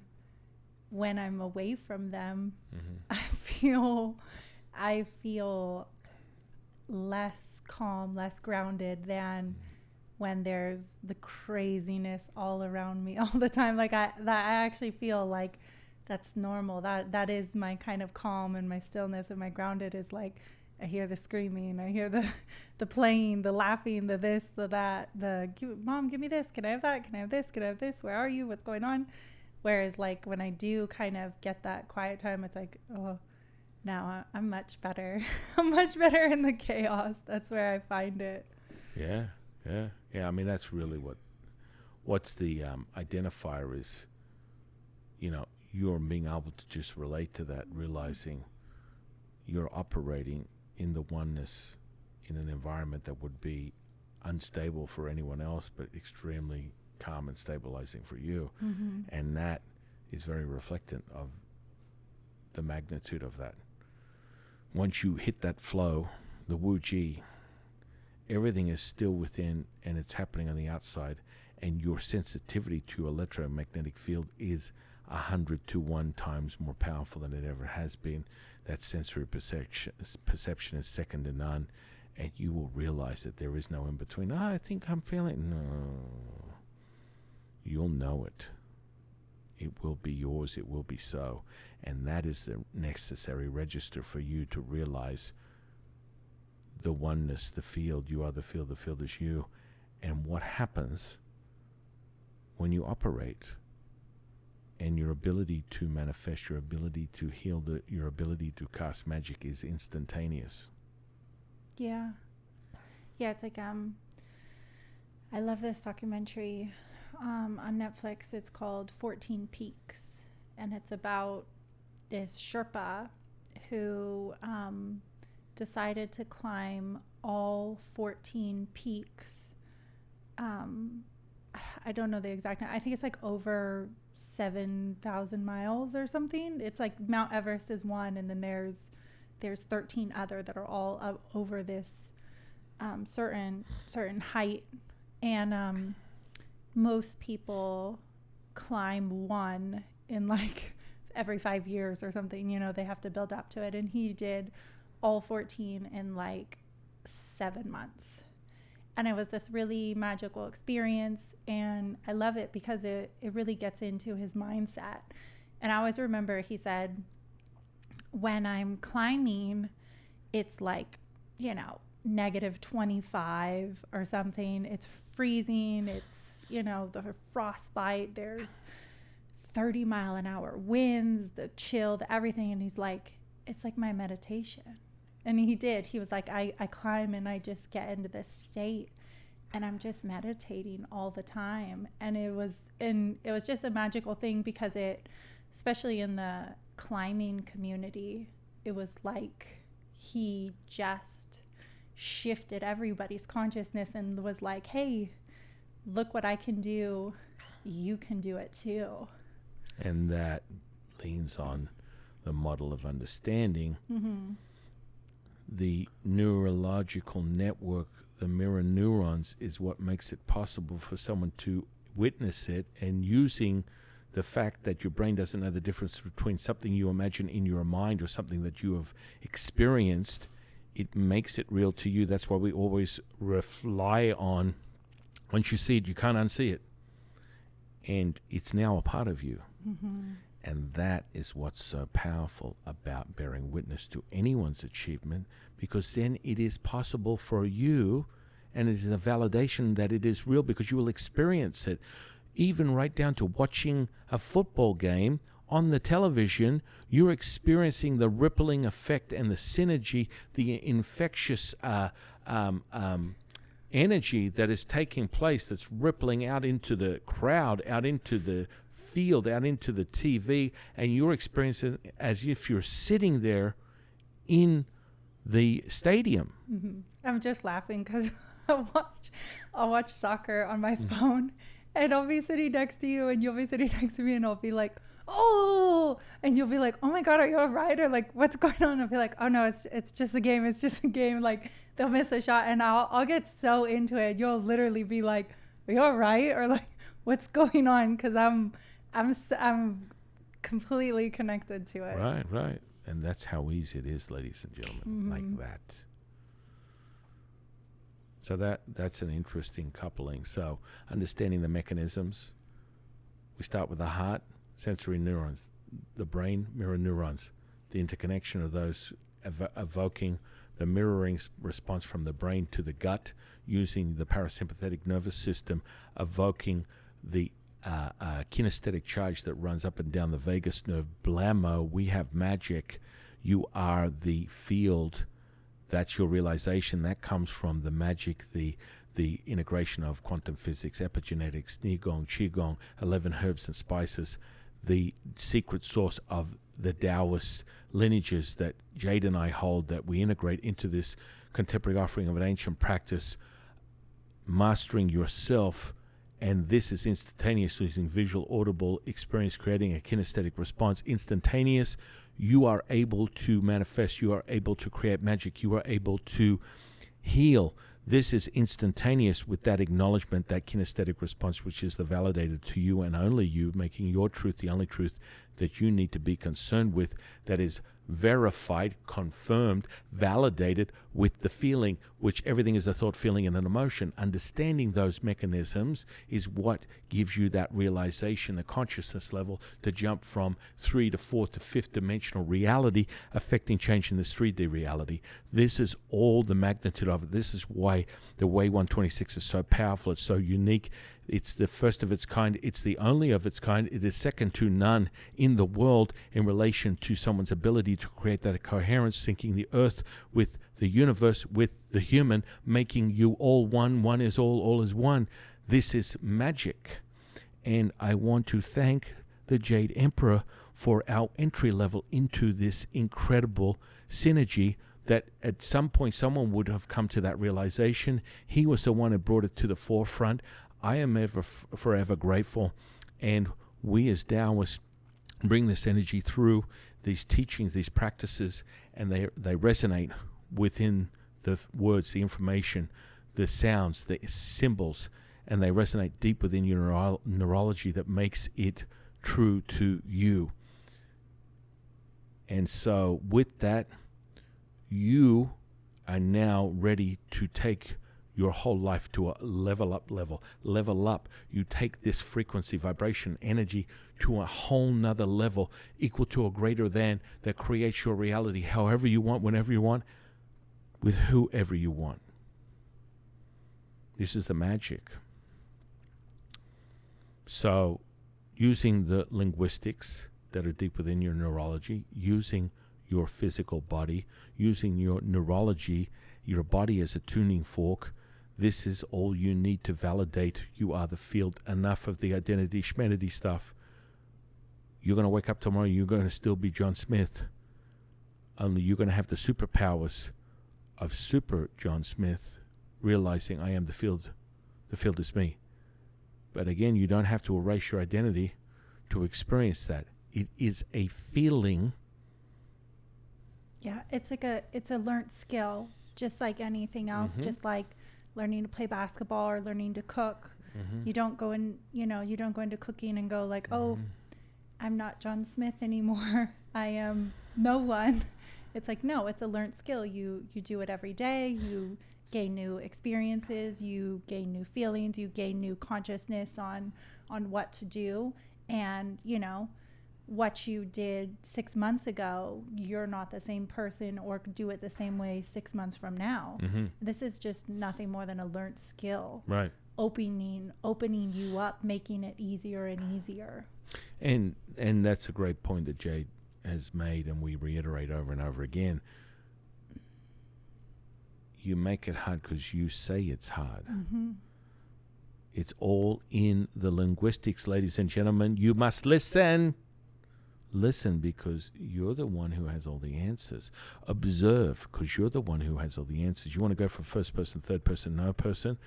when I'm away from them, I feel less calm, less grounded than when there's the craziness all around me all the time. Like, I actually feel like that's normal. That is my kind of calm, and my stillness and my grounded is like, I hear the screaming, I hear the playing, the laughing, the this, the that, Mom, give me this, can I have that, can I have this, can I have this, where are you, what's going on? Whereas, like, when I do kind of get that quiet time, it's like, oh, now I'm much better. I'm much better in the chaos. That's where I find it. Yeah. I mean, that's really what's the identifier is, you're being able to just relate to that, realizing you're operating in the oneness in an environment that would be unstable for anyone else, but extremely calm and stabilizing for you. And that is very reflectant of the magnitude of that. Once you hit that flow, the Wu-Ji, everything is still within and it's happening on the outside, and your sensitivity to electromagnetic field is 100 to 1 times more powerful than it ever has been. That sensory perception is second to none, and you will realize that there is no in between. I think I'm feeling. No. You'll know it. It will be yours. It will be so. And that is the necessary register for you to realize the oneness, the field. You are the field is you. And what happens when you operate, and your ability to manifest, your ability to heal, your ability to cast magic is instantaneous. Yeah, it's like, I love this documentary on Netflix. It's called 14 Peaks, and it's about this Sherpa who decided to climb all 14 peaks. I don't know the exact number. I think it's like over 7,000 miles or something. It's like Mount Everest is one, and then there's 13 other that are all up over this certain height. And most people climb one in like every 5 years or something. They have to build up to it, and he did all 14 in like 7 months. And it was this really magical experience, and I love it because it really gets into his mindset. And I always remember he said, when I'm climbing, it's like, negative 25 or something. It's freezing. It's, the frostbite. There's 30-mile-an-hour winds, the chill, the everything. And he's like, it's like my meditation. And he was like, I climb and I just get into this state, and I'm just meditating all the time. And it was just a magical thing, because especially in the climbing community, it was like he just shifted everybody's consciousness and was like, hey, look what I can do. You can do it too. And that leans on the model of understanding. The neurological network, the mirror neurons, is what makes it possible for someone to witness it, and using the fact that your brain doesn't know the difference between something you imagine in your mind or something that you have experienced, it makes it real to you. That's why we always rely on, once you see it, you can't unsee it. And it's now a part of you. And that is what's so powerful about bearing witness to anyone's achievement, because then it is possible for you, and it is a validation that it is real, because you will experience it. Even right down to watching a football game on the television, you're experiencing the rippling effect and the synergy, the infectious energy that is taking place, that's rippling out into the crowd, out into the field, out into the TV, and you're experiencing it as if you're sitting there in the stadium. I'm just laughing because I'll watch soccer on my phone, And I'll be sitting next to you and you'll be sitting next to me and I'll be like, oh, and you'll be like, oh my God, are you all right? Or like, what's going on? I'll be like, oh no, it's just a game. It's just a game. Like they'll miss a shot and I'll get so into it. You'll literally be like, are you all right? Or like, what's going on? Cause I'm completely connected to it. Right. And that's how easy it is, ladies and gentlemen, like that. So that's an interesting coupling. So understanding the mechanisms, we start with the heart, sensory neurons, the brain, mirror neurons, the interconnection of those evoking the mirroring response from the brain to the gut, using the parasympathetic nervous system, evoking the kinesthetic charge that runs up and down the vagus nerve. Blammo, we have magic. You are the field. That's your realization. That comes from the magic, the integration of quantum physics, epigenetics, Qigong, 11 herbs and spices, the secret source of the Taoist lineages that Jade and I hold, that we integrate into this contemporary offering of an ancient practice, mastering yourself. And this is instantaneous, using visual, audible experience, creating a kinesthetic response. Instantaneous. You are able to manifest. You are able to create magic. You are able to heal. This is instantaneous with that acknowledgement, that kinesthetic response, which is the validated to you and only you, making your truth the only truth that you need to be concerned with, that is verified, confirmed, validated with the feeling, which everything is a thought, feeling, and an emotion. Understanding those mechanisms is what gives you that realization, the consciousness level, to jump from 3 to 4 to 5th dimensional reality, affecting change in this 3D reality. This is all the magnitude of it. This is why the Way 126 is so powerful. It's so unique. It's the first of its kind. It's the only of its kind. It is second to none in the world in relation to someone's ability to create that coherence, syncing the earth with the universe, with the human, making you all one. One is all is one. This is magic. And I want to thank the Jade Emperor for our entry level into this incredible synergy that at some point someone would have come to that realization. He was the one who brought it to the forefront. I am forever grateful, and we as Taoists bring this energy through these teachings, these practices, and they resonate within the words, the information, the sounds, the symbols, and they resonate deep within your neurology that makes it true to you. And so with that, you are now ready to take your whole life to a level up. You take this frequency, vibration, energy to a whole nother level, equal to or greater than, that creates your reality however you want, whenever you want, with whoever you want. This is the magic. So using the linguistics that are deep within your neurology, using your physical body, using your neurology, your body as a tuning fork, this is all you need to validate you are the field. Enough of the identity schmenity stuff. You're going to wake up tomorrow, you're going to still be John Smith. Only you're going to have the superpowers of Super John Smith, realizing I am the field. The field is me. But again, you don't have to erase your identity to experience that. It is a feeling. Yeah, it's a learned skill, just like anything else, just like learning to play basketball or learning to cook. You don't go into cooking and go like, oh, I'm not John Smith anymore. I am no one. It's like, no, it's a learned skill. You do it every day. You gain new experiences. You gain new feelings. You gain new consciousness on what to do. And, what you did 6 months ago, you're not the same person or do it the same way 6 months from now. This is just nothing more than a learned skill. Right. Opening you up, making it easier and easier. And that's a great point that Jade has made, and we reiterate over and over again. You make it hard because you say it's hard. It's all in the linguistics, ladies and gentlemen. You must listen. Listen, because you're the one who has all the answers. Observe, because you're the one who has all the answers. You want to go from first person, third person, no person?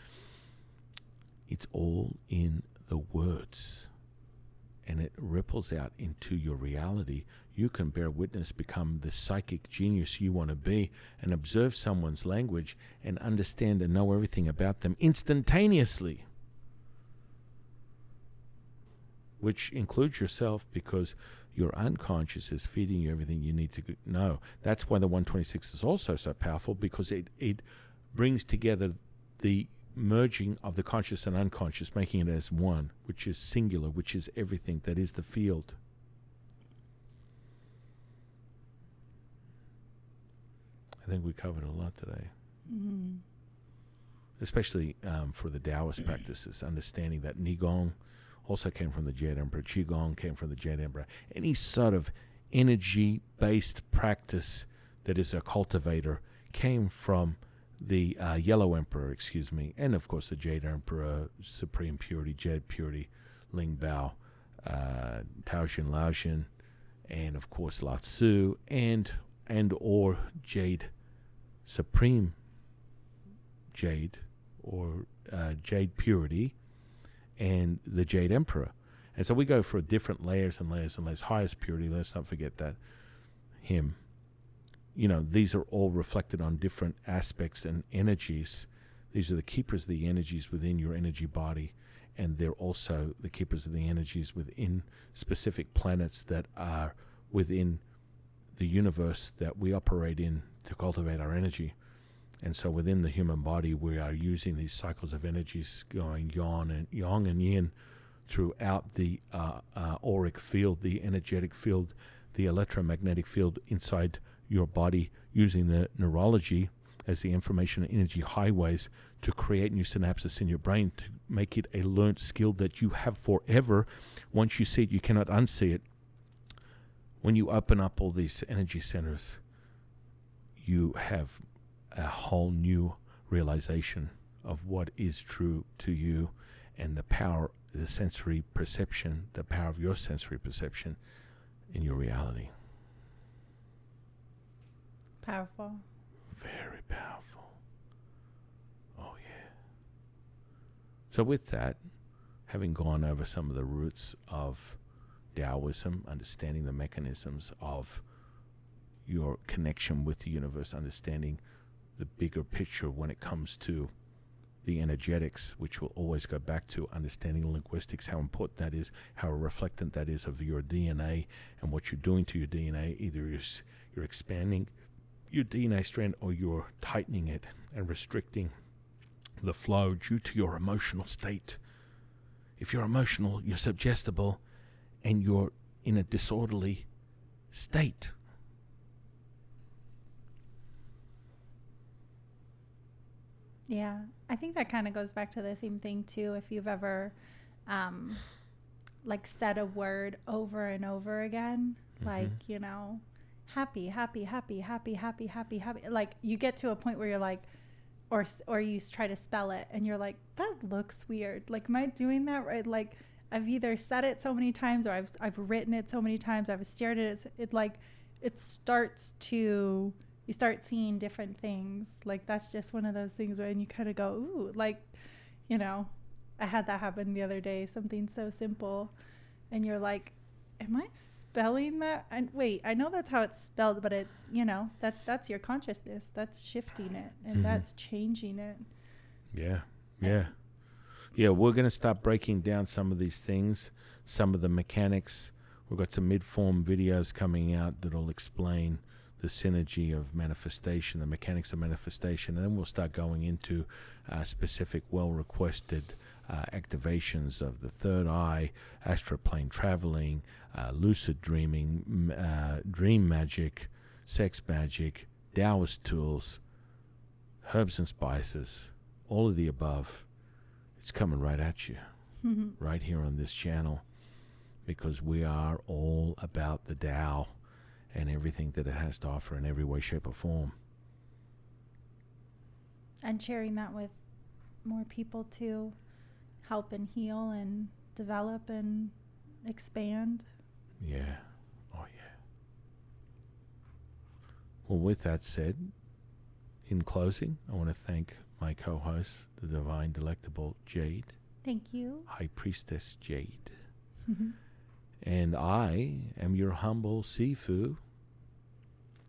It's all in the words, and it ripples out into your reality, you can bear witness, become the psychic genius you want to be, and observe someone's language and understand and know everything about them instantaneously, which includes yourself, because your unconscious is feeding you everything you need to know. That's why the 126 is also so powerful, because it brings together the merging of the conscious and unconscious, making it as one, which is singular, which is everything, that is the field. I think we covered a lot today. Mm. Especially for the Taoist practices, understanding that Nigong also came from the Jade Emperor, Qigong came from the Jade Emperor. Any sort of energy-based practice that is a cultivator came from the Yellow Emperor, and of course the Jade Emperor, Supreme Purity, Jade Purity, Ling Bao, Taoism, Laotian, and of course Lao Tzu, and or Jade, Supreme Jade, or Jade Purity, and the Jade Emperor. And so we go for different layers and layers and layers. Highest purity, let's not forget that, him. These are all reflected on different aspects and energies. These are the keepers of the energies within your energy body, and they're also the keepers of the energies within specific planets that are within the universe that we operate in to cultivate our energy. And so within the human body, we are using these cycles of energies going yang and yin throughout the auric field, the energetic field, the electromagnetic field inside your body, using the neurology as the information and energy highways to create new synapses in your brain, to make it a learned skill that you have forever. Once you see it, you cannot unsee it. When you open up all these energy centers, you have a whole new realization of what is true to you, and the power, the sensory perception, the power of your sensory perception in your reality. Powerful. Very powerful. Oh, yeah. So with that, having gone over some of the roots of Taoism, understanding the mechanisms of your connection with the universe, understanding the bigger picture when it comes to the energetics, which will always go back to understanding linguistics, how important that is, how reflectant that is of your DNA and what you're doing to your DNA. Either you're expanding your DNA strand or you're tightening it and restricting the flow due to your emotional state. If you're emotional, you're suggestible and you're in a disorderly state. Yeah, I think that kind of goes back to the same thing too. If you've ever said a word over and over again, happy, happy, happy, happy, happy, happy, happy. Like you get to a point where you're like, or you try to spell it and you're like, that looks weird. Like, am I doing that right? Like I've either said it so many times or I've written it so many times. I've stared at it. It starts to, you start seeing different things. Like that's just one of those things where you kind of go, ooh, I had that happen the other day, something so simple. And you're like, am I spelling that? And wait, I know that's how it's spelled, but that's your consciousness. That's shifting it and that's changing it. Yeah. Yeah. Yeah. We're going to start breaking down some of these things, some of the mechanics. We've got some mid-form videos coming out that'll explain the synergy of manifestation, the mechanics of manifestation, and then we'll start going into specific, well-requested activations of the third eye, astral plane traveling, lucid dreaming, dream magic, sex magic, Taoist tools, herbs and spices, all of the above. It's coming right at you, right here on this channel, because we are all about the Tao and everything that it has to offer in every way, shape, or form. And sharing that with more people to help and heal and develop and expand. Yeah. Oh, yeah. Well, with that said, in closing, I want to thank my co-host, the Divine Delectable Jade. Thank you. High Priestess Jade. And I am your humble Sifu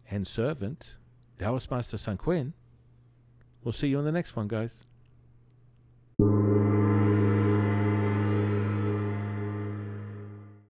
and servant, Taoist Master San Quinn. We'll see you on the next one, guys.